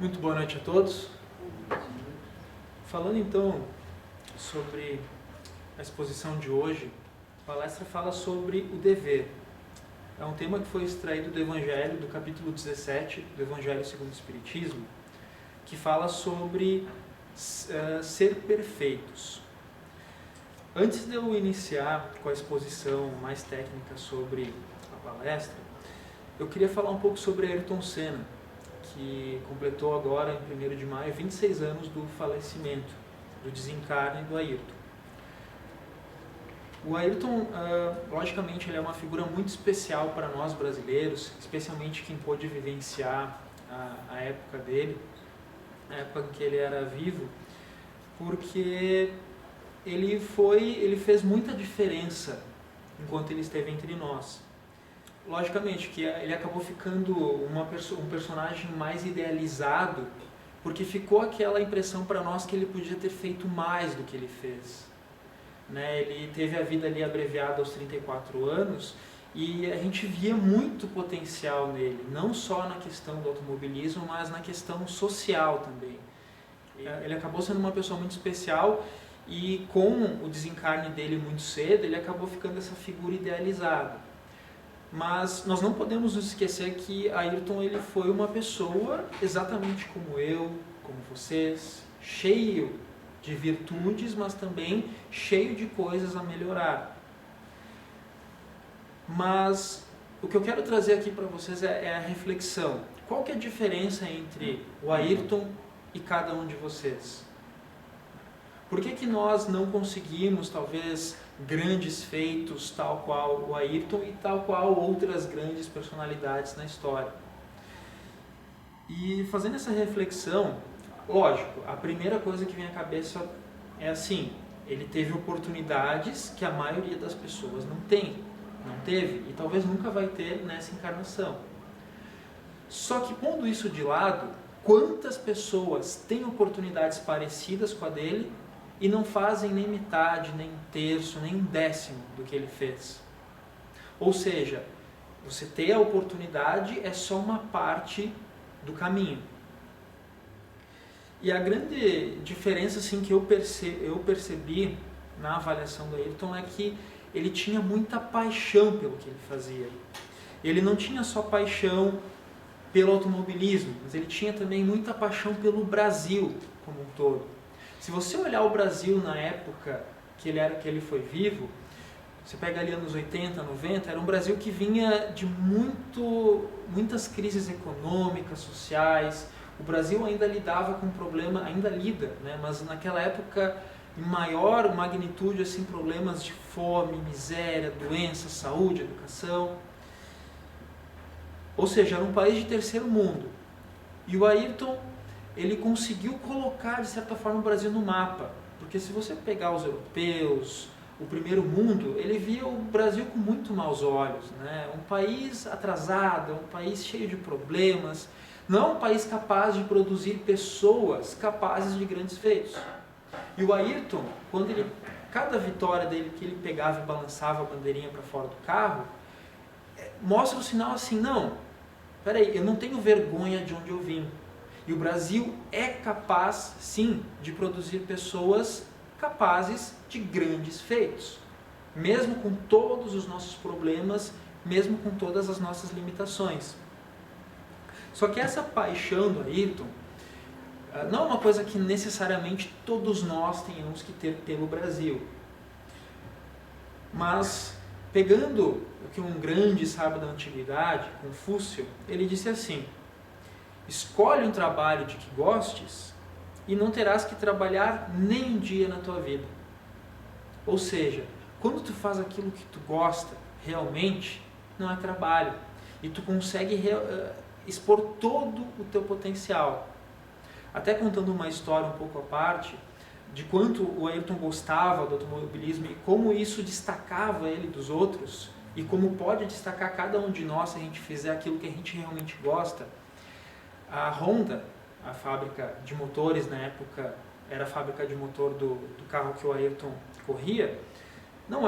Muito boa noite a todos. Falando então sobre a exposição de hoje, a palestra fala sobre o dever. É um tema que foi extraído do Evangelho, do capítulo 17 do Evangelho segundo o Espiritismo, que fala sobre ser perfeitos. Antes de eu iniciar com a exposição mais técnica sobre a palestra, eu queria falar um pouco sobre Ayrton Senna, que completou agora, em 1º de maio, 26 anos do falecimento, do desencarne do Ayrton. O Ayrton, logicamente, ele é uma figura muito especial para nós brasileiros, especialmente quem pôde vivenciar a época dele, a época em que ele era vivo, porque ele fez muita diferença enquanto ele esteve entre nós. Logicamente que ele acabou ficando um personagem mais idealizado, porque ficou aquela impressão para nós que ele podia ter feito mais do que ele fez. Ele teve a vida ali abreviada aos 34 anos e a gente via muito potencial nele, não só na questão do automobilismo, mas na questão social também. Ele acabou sendo uma pessoa muito especial e com o desencarne dele muito cedo, ele acabou ficando essa figura idealizada. Mas nós não podemos nos esquecer que Ayrton ele foi uma pessoa exatamente como eu, como vocês, cheio de virtudes, mas também cheio de coisas a melhorar. Mas o que eu quero trazer aqui para vocês é a reflexão. Qual que é a diferença entre o Ayrton e cada um de vocês? Por que nós não conseguimos, talvez, grandes feitos tal qual o Ayrton e tal qual outras grandes personalidades na história? E fazendo essa reflexão, lógico, a primeira coisa que vem à cabeça é assim, ele teve oportunidades que a maioria das pessoas não teve e talvez nunca vai ter nessa encarnação. Só que pondo isso de lado, quantas pessoas têm oportunidades parecidas com a dele e não fazem nem metade, nem um terço, nem um décimo do que ele fez? Ou seja, você ter a oportunidade é só uma parte do caminho. E a grande diferença assim, que eu percebi na avaliação do Ayrton é que ele tinha muita paixão pelo que ele fazia. Ele não tinha só paixão pelo automobilismo, mas ele tinha também muita paixão pelo Brasil como um todo. Se você olhar o Brasil na época que ele foi vivo, você pega ali anos 80, 90, era um Brasil que vinha de muitas crises econômicas, sociais. O Brasil ainda lidava com problema, ainda lida, mas naquela época em maior magnitude, assim, problemas de fome, miséria, doença, saúde, educação. Ou seja, era um país de terceiro mundo. E o Ayrton, ele conseguiu colocar, de certa forma, o Brasil no mapa. Porque se você pegar os europeus, o primeiro mundo, ele via o Brasil com muito maus olhos. Um país atrasado, um país cheio de problemas. Não é um país capaz de produzir pessoas capazes de grandes feitos. E o Ayrton, cada vitória dele que ele pegava e balançava a bandeirinha para fora do carro, mostra o sinal assim, não, peraí, eu não tenho vergonha de onde eu vim. E o Brasil é capaz, sim, de produzir pessoas capazes de grandes feitos. Mesmo com todos os nossos problemas, mesmo com todas as nossas limitações. Só que essa paixão do Ayrton não é uma coisa que necessariamente todos nós tenhamos que ter pelo Brasil. Mas, pegando o que um grande sábio da antiguidade, Confúcio, ele disse assim: escolhe um trabalho de que gostes e não terás que trabalhar nem um dia na tua vida. Ou seja, quando tu faz aquilo que tu gosta realmente, não é trabalho. E tu consegue expor todo o teu potencial. Até contando uma história um pouco à parte, de quanto o Ayrton gostava do automobilismo e como isso destacava ele dos outros, e como pode destacar cada um de nós se a gente fizer aquilo que a gente realmente gosta. A Honda, a fábrica de motores na época, era a fábrica de motor do carro que o Ayrton corria, não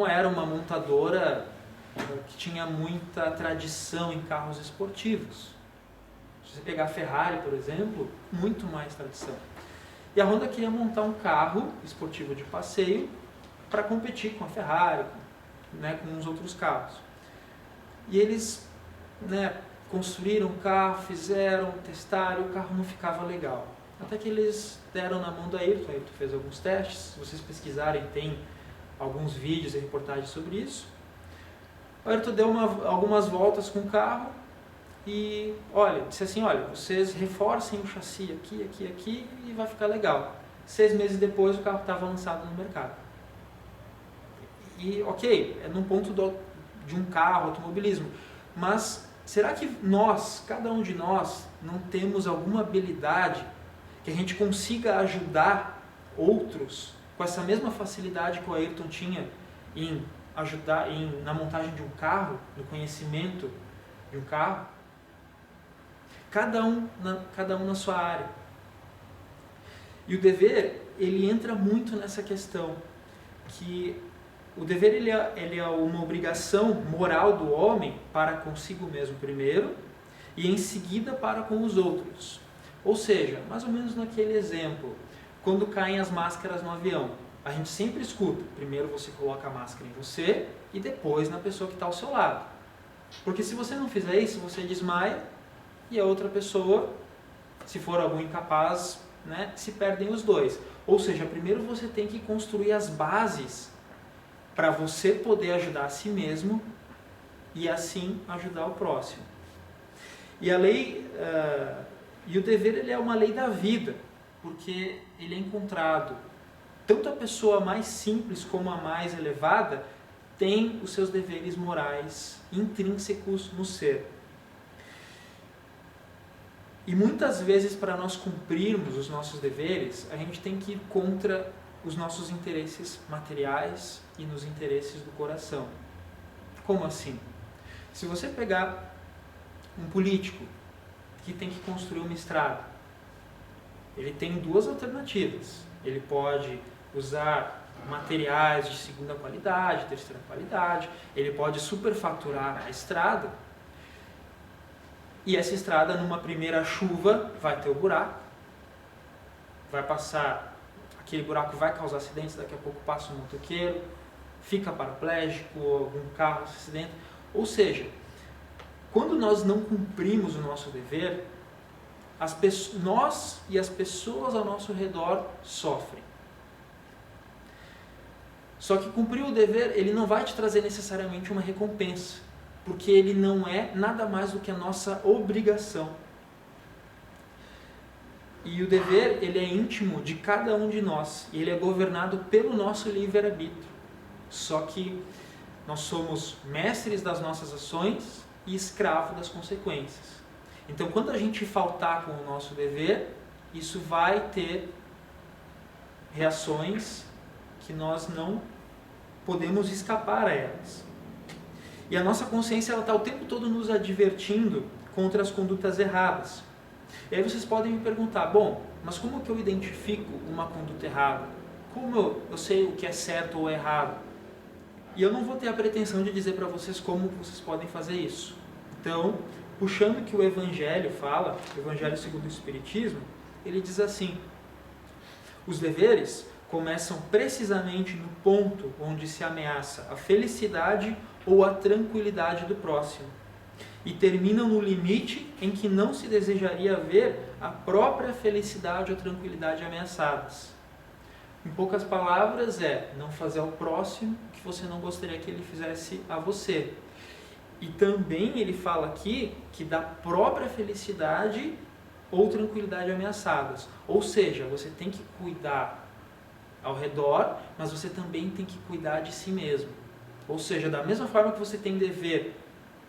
era uma montadora que tinha muita tradição em carros esportivos. Se você pegar a Ferrari, por exemplo, muito mais tradição. E a Honda queria montar um carro esportivo de passeio para competir com a Ferrari, né, com os outros carros. E eles, né, construíram o carro, fizeram, testaram, e o carro não ficava legal. Até que eles deram na mão do Ayrton, o Ayrton fez alguns testes, se vocês pesquisarem tem alguns vídeos e reportagens sobre isso. O Ayrton deu algumas voltas com o carro e disse assim, olha, vocês reforcem o chassi aqui e vai ficar legal. 6 meses depois o carro estava lançado no mercado. E ok, é num ponto de um carro, automobilismo, mas será que cada um de nós, não temos alguma habilidade que a gente consiga ajudar outros com essa mesma facilidade que o Ayrton tinha em ajudar na montagem de um carro, no conhecimento de um carro? Cada um na sua área. E o dever, ele entra muito nessa questão, que o dever ele é uma obrigação moral do homem para consigo mesmo primeiro e em seguida para com os outros. Ou seja, mais ou menos naquele exemplo, quando caem as máscaras no avião, a gente sempre escuta, primeiro você coloca a máscara em você e depois na pessoa que está ao seu lado. Porque se você não fizer isso, você desmaia e a outra pessoa, se for algum incapaz, né, se perdem os dois. Ou seja, primeiro você tem que construir as bases para você poder ajudar a si mesmo e assim ajudar o próximo. E a lei, e o dever, ele é uma lei da vida, porque ele é encontrado, tanto a pessoa mais simples como a mais elevada tem os seus deveres morais intrínsecos no ser. E muitas vezes, para nós cumprirmos os nossos deveres, a gente tem que ir contra os nossos interesses materiais e nos interesses do coração. Como assim? Se você pegar um político que tem que construir uma estrada, ele tem 2 alternativas. Ele pode usar materiais de segunda qualidade, terceira qualidade, ele pode superfaturar a estrada, e essa estrada, numa primeira chuva, vai ter o buraco, vai passar, aquele buraco vai causar acidentes, daqui a pouco passa um motoqueiro, fica paraplégico, algum carro se acidenta. Ou seja, quando nós não cumprimos o nosso dever, nós e as pessoas ao nosso redor sofrem. Só que cumprir o dever, ele não vai te trazer necessariamente uma recompensa, porque ele não é nada mais do que a nossa obrigação. E o dever, ele é íntimo de cada um de nós, e ele é governado pelo nosso livre-arbítrio. Só que nós somos mestres das nossas ações e escravos das consequências. Então, quando a gente faltar com o nosso dever, isso vai ter reações que nós não podemos escapar a elas. E a nossa consciência está o tempo todo nos advertindo contra as condutas erradas. E aí vocês podem me perguntar, bom, mas como que eu identifico uma conduta errada? Como eu sei o que é certo ou errado? E eu não vou ter a pretensão de dizer para vocês como vocês podem fazer isso. Então, puxando o que o Evangelho fala, o Evangelho segundo o Espiritismo, ele diz assim: os deveres começam precisamente no ponto onde se ameaça a felicidade ou a tranquilidade do próximo, e terminam no limite em que não se desejaria ver a própria felicidade ou tranquilidade ameaçadas. Em poucas palavras, não fazer ao próximo o que você não gostaria que ele fizesse a você. E também ele fala aqui que da própria felicidade ou tranquilidade ameaçadas. Ou seja, você tem que cuidar ao redor, mas você também tem que cuidar de si mesmo. Ou seja, da mesma forma que você tem dever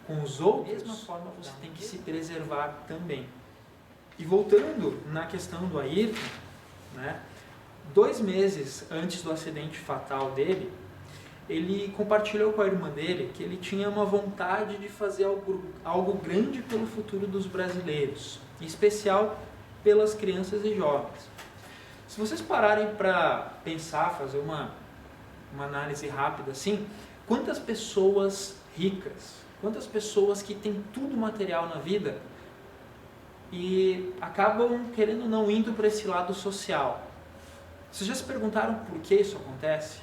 com os outros, da mesma forma você tem que se preservar também. E voltando na questão do Ayrton, né, 2 meses antes do acidente fatal dele, ele compartilhou com a irmã dele que ele tinha uma vontade de fazer algo grande pelo futuro dos brasileiros, em especial pelas crianças e jovens. Se vocês pararem para pensar, fazer uma análise rápida assim, quantas pessoas ricas, quantas pessoas que têm tudo material na vida e acabam, querendo ou não, indo para esse lado social. Vocês já se perguntaram por que isso acontece?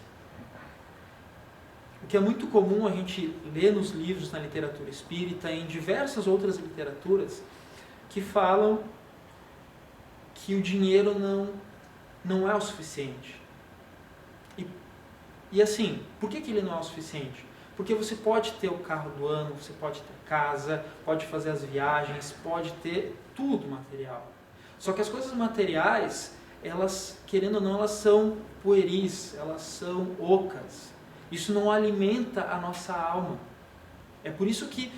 O que é muito comum a gente ler nos livros, na literatura espírita e em diversas outras literaturas, que falam que o dinheiro não é o suficiente. E assim, por que ele não é o suficiente? Porque você pode ter o carro do ano, você pode ter casa, pode fazer as viagens, pode ter tudo material. Só que as coisas materiais, elas, querendo ou não, elas são pueris, elas são ocas. Isso não alimenta a nossa alma. É por isso que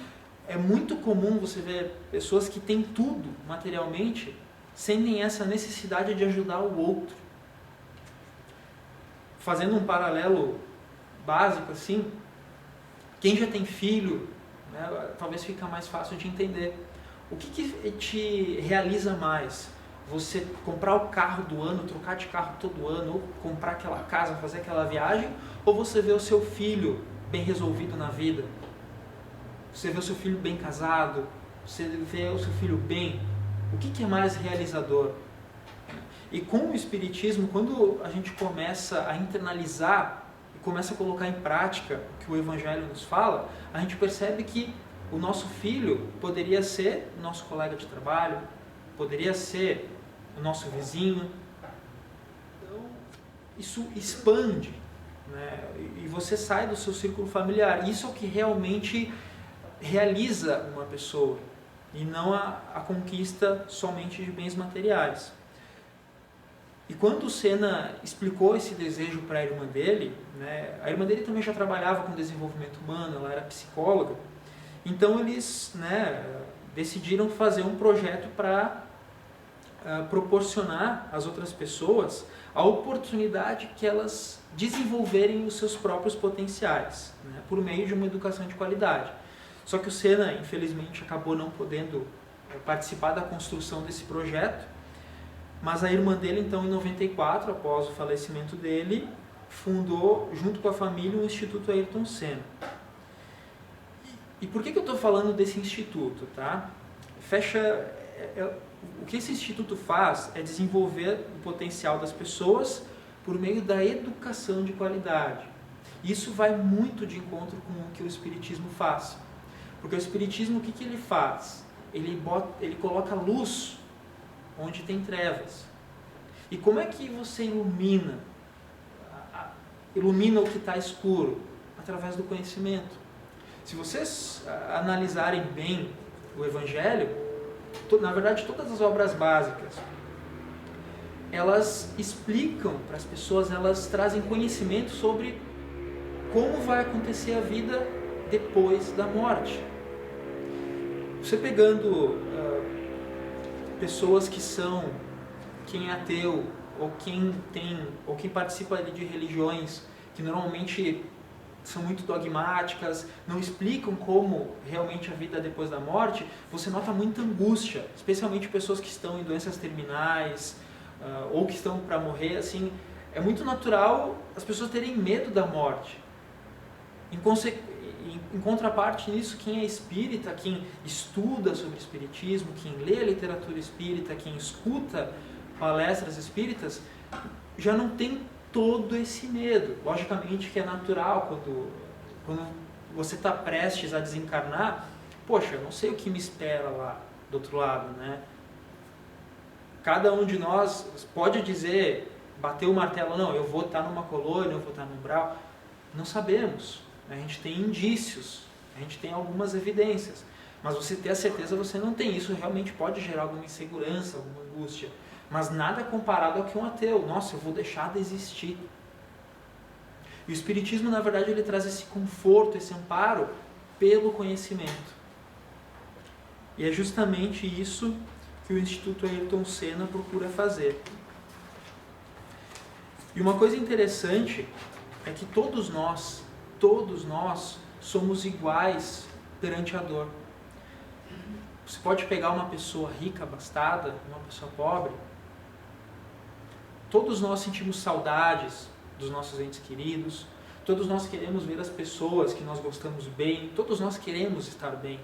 é muito comum você ver pessoas que têm tudo materialmente, sentem essa necessidade de ajudar o outro. Fazendo um paralelo básico assim, quem já tem filho, né, talvez fica mais fácil de entender. O que te realiza mais? Você comprar o carro do ano, trocar de carro todo ano, ou comprar aquela casa, fazer aquela viagem, ou você ver o seu filho bem resolvido na vida? Você vê o seu filho bem casado, você vê o seu filho bem. O que é mais realizador? E com o Espiritismo, quando a gente começa a internalizar e começa a colocar em prática o que o Evangelho nos fala, a gente percebe que o nosso filho poderia ser o nosso colega de trabalho, poderia ser o nosso vizinho. Então, isso expande, né? E você sai do seu círculo familiar. Isso é o que realmente realiza uma pessoa, e não a conquista somente de bens materiais. E quando o Senna explicou esse desejo para a irmã dele, né, a irmã dele também já trabalhava com desenvolvimento humano, ela era psicóloga, então eles, né, decidiram fazer um projeto para proporcionar às outras pessoas a oportunidade que elas desenvolverem os seus próprios potenciais, né, por meio de uma educação de qualidade. Só que o Senna, infelizmente, acabou não podendo participar da construção desse projeto, mas a irmã dele, então, em 94, após o falecimento dele, fundou, junto com a família, o Instituto Ayrton Senna. E por que eu estou falando desse instituto? Tá? O que esse instituto faz é desenvolver o potencial das pessoas por meio da educação de qualidade. Isso vai muito de encontro com o que o Espiritismo faz. Porque o Espiritismo, o que ele faz? Ele coloca luz onde tem trevas. E como é que você ilumina o que está escuro? Através do conhecimento. Se vocês analisarem bem o Evangelho, na verdade todas as obras básicas, elas explicam para as pessoas, elas trazem conhecimento sobre como vai acontecer a vida depois da morte. Você pegando pessoas que são, quem é ateu, ou quem participa de religiões que normalmente são muito dogmáticas, não explicam como realmente a vida é depois da morte, você nota muita angústia, especialmente pessoas que estão em doenças terminais, ou que estão para morrer, assim, é muito natural as pessoas terem medo da morte. Em contraparte nisso, quem é espírita, quem estuda sobre espiritismo, quem lê a literatura espírita, quem escuta palestras espíritas, já não tem todo esse medo. Logicamente que é natural quando você está prestes a desencarnar, poxa, eu não sei o que me espera lá do outro lado, né? Cada um de nós pode dizer, bater o martelo, não, eu vou estar numa colônia, eu vou estar num umbral. Não sabemos. A gente tem indícios, a gente tem algumas evidências, mas você ter a certeza você não tem. Isso realmente pode gerar alguma insegurança, alguma angústia, mas nada comparado ao que um ateu, nossa, eu vou deixar de existir. E o Espiritismo, na verdade, ele traz esse conforto, esse amparo pelo conhecimento. E é justamente isso que o Instituto Ayrton Senna procura fazer. E uma coisa interessante é que todos nós somos iguais perante a dor. Você pode pegar uma pessoa rica, abastada, uma pessoa pobre. Todos nós sentimos saudades dos nossos entes queridos. Todos nós queremos ver as pessoas que nós gostamos bem. Todos nós queremos estar bem.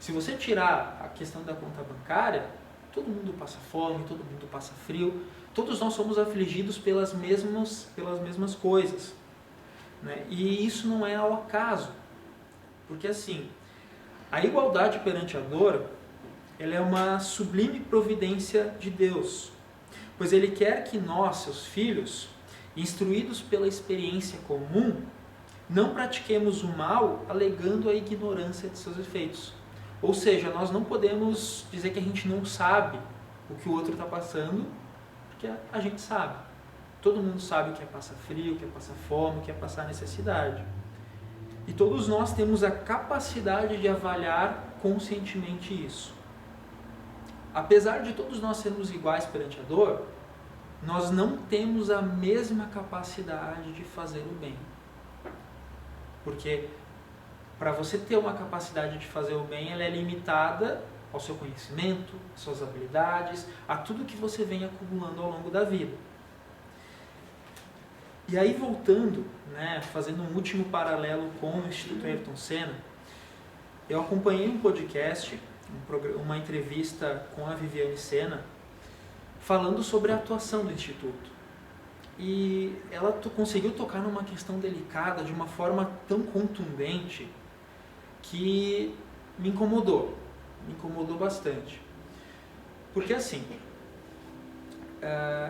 Se você tirar a questão da conta bancária, todo mundo passa fome, todo mundo passa frio, todos nós somos afligidos pelas mesmas coisas, né? E isso não é ao acaso, porque assim, a igualdade perante a dor, ela é uma sublime providência de Deus, pois Ele quer que nós, seus filhos, instruídos pela experiência comum, não pratiquemos o mal alegando a ignorância de seus efeitos. Ou seja, nós não podemos dizer que a gente não sabe o que o outro está passando, porque a gente sabe. Todo mundo sabe o que é passar frio, o que é passar fome, o que é passar necessidade. E todos nós temos a capacidade de avaliar conscientemente isso. Apesar de todos nós sermos iguais perante a dor, nós não temos a mesma capacidade de fazer o bem. Porque para você ter uma capacidade de fazer o bem, ela é limitada ao seu conhecimento, às suas habilidades, a tudo que você vem acumulando ao longo da vida. E aí voltando, né, fazendo um último paralelo com o Instituto Ayrton Senna, eu acompanhei um podcast, uma entrevista com a Viviane Senna, falando sobre a atuação do Instituto. E ela conseguiu tocar numa questão delicada de uma forma tão contundente que me incomodou bastante. Porque assim,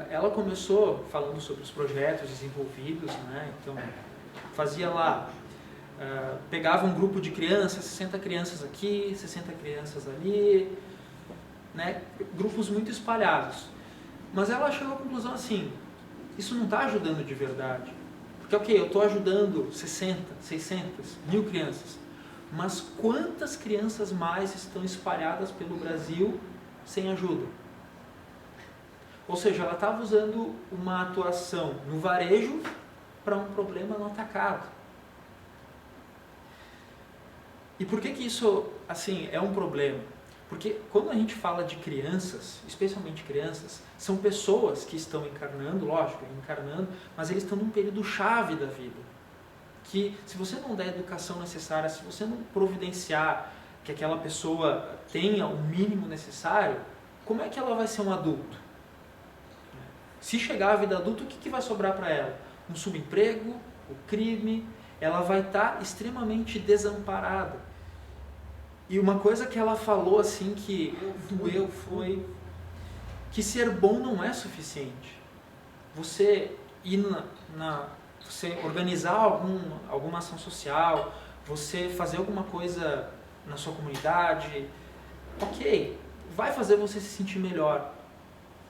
ela começou falando sobre os projetos desenvolvidos, né? Então, fazia lá, pegava um grupo de crianças, 60 crianças aqui, 60 crianças ali, né? Grupos muito espalhados. Mas ela chegou à conclusão assim, isso não está ajudando de verdade. Porque, ok, eu estou ajudando 60, 600, 1000 crianças, mas quantas crianças mais estão espalhadas pelo Brasil sem ajuda? Ou seja, ela estava usando uma atuação no varejo para um problema no atacado. E por que isso, assim, é um problema? Porque quando a gente fala de crianças, especialmente crianças, são pessoas que estão encarnando, lógico, mas eles estão num período chave da vida. Que se você não der a educação necessária, se você não providenciar que aquela pessoa tenha o mínimo necessário, como é que ela vai ser um adulto? Se chegar à vida adulta, o que vai sobrar para ela? Um subemprego, o crime, ela vai estar extremamente desamparada. E uma coisa que ela falou assim que doeu foi que ser bom não é suficiente. Você ir você organizar alguma ação social, você fazer alguma coisa na sua comunidade, ok, vai fazer você se sentir melhor,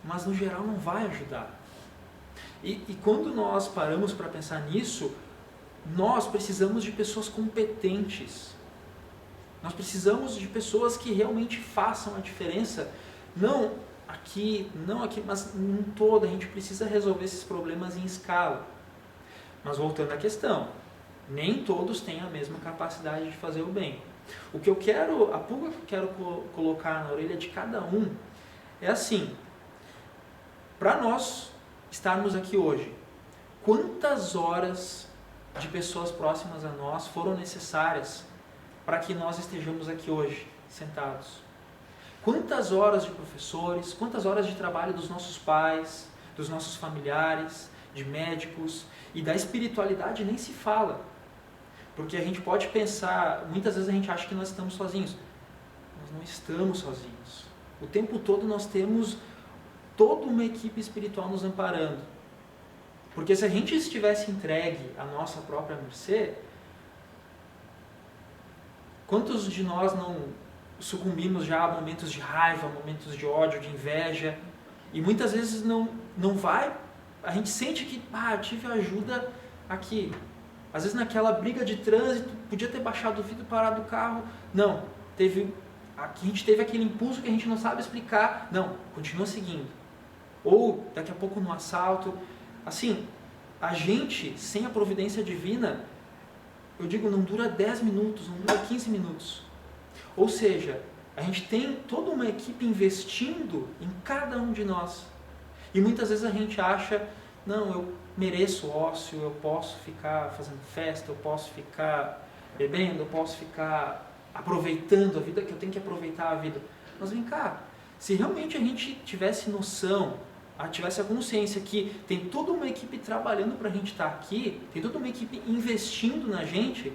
mas no geral não vai ajudar. E quando nós paramos para pensar nisso, nós precisamos de pessoas competentes. Nós precisamos de pessoas que realmente façam a diferença, não aqui, mas em todo. A gente precisa resolver esses problemas em escala. Mas voltando à questão, nem todos têm a mesma capacidade de fazer o bem. A pulga que eu quero colocar na orelha de cada um é assim, para nós estarmos aqui hoje, quantas horas de pessoas próximas a nós foram necessárias para que nós estejamos aqui hoje, sentados? Quantas horas de professores, quantas horas de trabalho dos nossos pais, dos nossos familiares, de médicos, e da espiritualidade nem se fala. Porque a gente pode pensar, muitas vezes a gente acha que nós estamos sozinhos. Nós não estamos sozinhos. O tempo todo nós temos toda uma equipe espiritual nos amparando. Porque se a gente estivesse entregue à nossa própria mercê, quantos de nós não sucumbimos já a momentos de raiva, momentos de ódio, de inveja, e muitas vezes não vai, a gente sente que, tive ajuda aqui. Às vezes naquela briga de trânsito, podia ter baixado o vidro e parado o carro. Não, a gente teve aquele impulso que a gente não sabe explicar. Não, continua seguindo. Ou daqui a pouco no assalto. Assim, a gente, sem a providência divina, eu digo, não dura 10 minutos, não dura 15 minutos. Ou seja, a gente tem toda uma equipe investindo em cada um de nós. E muitas vezes a gente acha, não, eu mereço ócio, eu posso ficar fazendo festa, eu posso ficar bebendo, eu posso ficar aproveitando a vida, que eu tenho que aproveitar a vida. Mas vem cá, se realmente a gente tivesse noção, tivesse a consciência que tem toda uma equipe trabalhando para a gente estar aqui, tem toda uma equipe investindo na gente,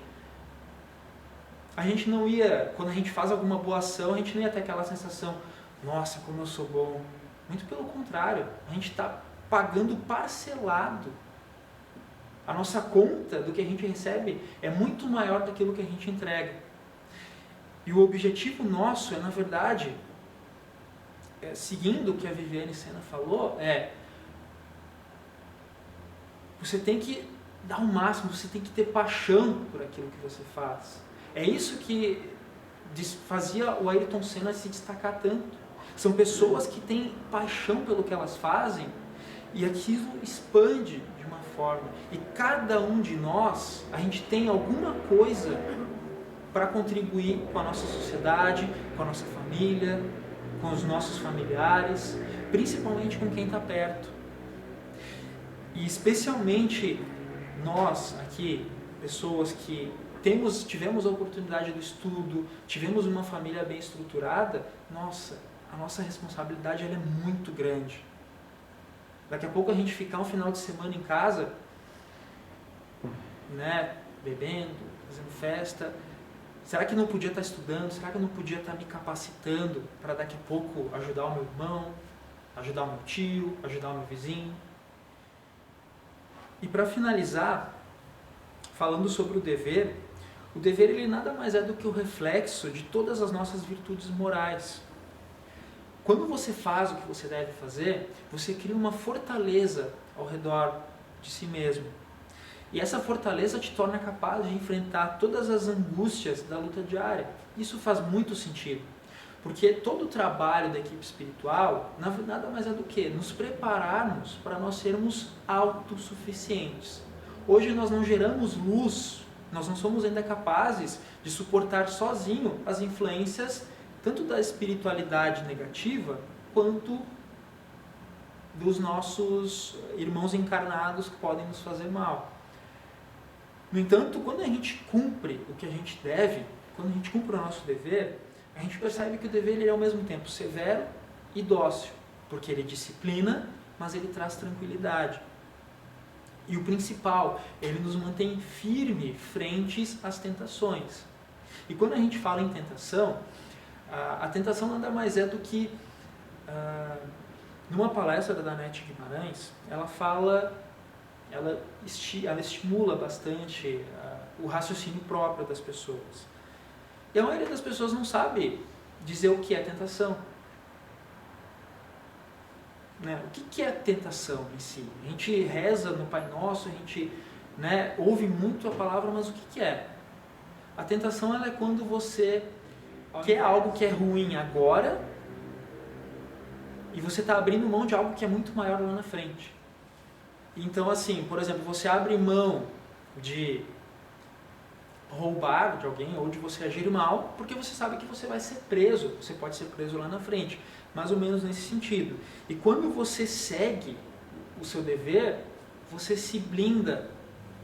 a gente não ia, quando a gente faz alguma boa ação, a gente não ia ter aquela sensação, nossa, como eu sou bom. Muito pelo contrário, a gente está pagando parcelado. A nossa conta do que a gente recebe é muito maior daquilo que a gente entrega. E o objetivo nosso é, na verdade, seguindo o que a Viviane Sena falou, você tem que dar o máximo, você tem que ter paixão por aquilo que você faz. É isso que fazia o Ayrton Senna se destacar tanto. São pessoas que têm paixão pelo que elas fazem e aquilo expande de uma forma. E cada um de nós, a gente tem alguma coisa para contribuir com a nossa sociedade, com a nossa família, com os nossos familiares, principalmente com quem está perto. E especialmente nós aqui, pessoas que tivemos a oportunidade do estudo, tivemos uma família bem estruturada, a nossa responsabilidade ela é muito grande. Daqui a pouco a gente ficar um final de semana em casa, né, bebendo, fazendo festa, será que não podia estar estudando? Será que eu não podia estar me capacitando para daqui a pouco ajudar o meu irmão, ajudar o meu tio, ajudar o meu vizinho? E para finalizar, falando sobre o dever ele nada mais é do que o reflexo de todas as nossas virtudes morais. Quando você faz o que você deve fazer, você cria uma fortaleza ao redor de si mesmo. E essa fortaleza te torna capaz de enfrentar todas as angústias da luta diária. Isso faz muito sentido, porque todo o trabalho da equipe espiritual nada mais é do que nos prepararmos para nós sermos autossuficientes. Hoje nós não geramos luz, nós não somos ainda capazes de suportar sozinho as influências tanto da espiritualidade negativa quanto dos nossos irmãos encarnados que podem nos fazer mal. No entanto, quando a gente cumpre o que a gente deve, quando a gente cumpre o nosso dever, a gente percebe que o dever ele é ao mesmo tempo severo e dócil, porque ele disciplina, mas ele traz tranquilidade. E o principal, ele nos mantém firme frente às tentações. E quando a gente fala em tentação, a tentação nada mais é do que, numa palestra da Danete Guimarães, ela estimula bastante o raciocínio próprio das pessoas. E a maioria das pessoas não sabe dizer o que é tentação. Né? O que é tentação em si? A gente reza no Pai Nosso, a gente ouve muito a palavra, mas o que é? A tentação ela é quando você quer algo que é ruim agora e você está abrindo mão de algo que é muito maior lá na frente. Então, assim, por exemplo, você abre mão de roubar de alguém ou de você agir mal porque você sabe que você vai ser preso, você pode ser preso lá na frente, mais ou menos nesse sentido. E quando você segue o seu dever, você se blinda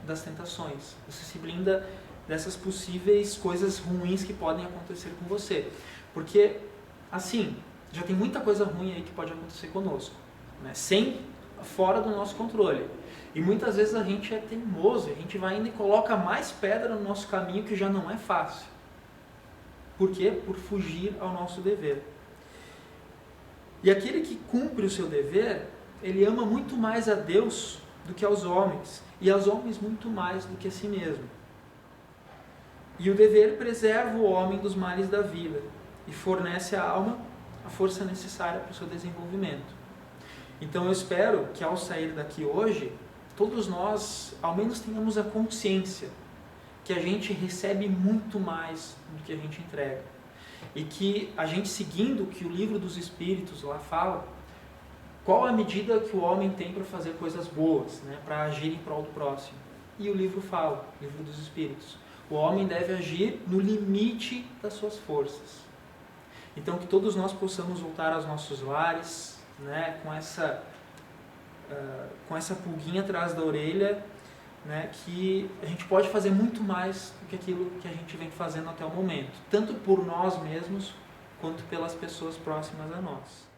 das tentações, você se blinda dessas possíveis coisas ruins que podem acontecer com você. Porque, assim, já tem muita coisa ruim aí que pode acontecer conosco, né? Fora do nosso controle. E muitas vezes a gente é teimoso, a gente vai ainda e coloca mais pedra no nosso caminho que já não é fácil. Por quê? Por fugir ao nosso dever. E aquele que cumpre o seu dever, ele ama muito mais a Deus do que aos homens, e aos homens muito mais do que a si mesmo. E o dever preserva o homem dos males da vida e fornece à alma a força necessária para o seu desenvolvimento. Então eu espero que ao sair daqui hoje, todos nós ao menos tenhamos a consciência que a gente recebe muito mais do que a gente entrega. E que a gente, seguindo o que o Livro dos Espíritos lá fala, qual a medida que o homem tem para fazer coisas boas, né, para agir em prol do próximo. E o livro fala, o Livro dos Espíritos, o homem deve agir no limite das suas forças. Então que todos nós possamos voltar aos nossos lares, né, com essa pulguinha atrás da orelha, né, que a gente pode fazer muito mais do que aquilo que a gente vem fazendo até o momento, tanto por nós mesmos, quanto pelas pessoas próximas a nós.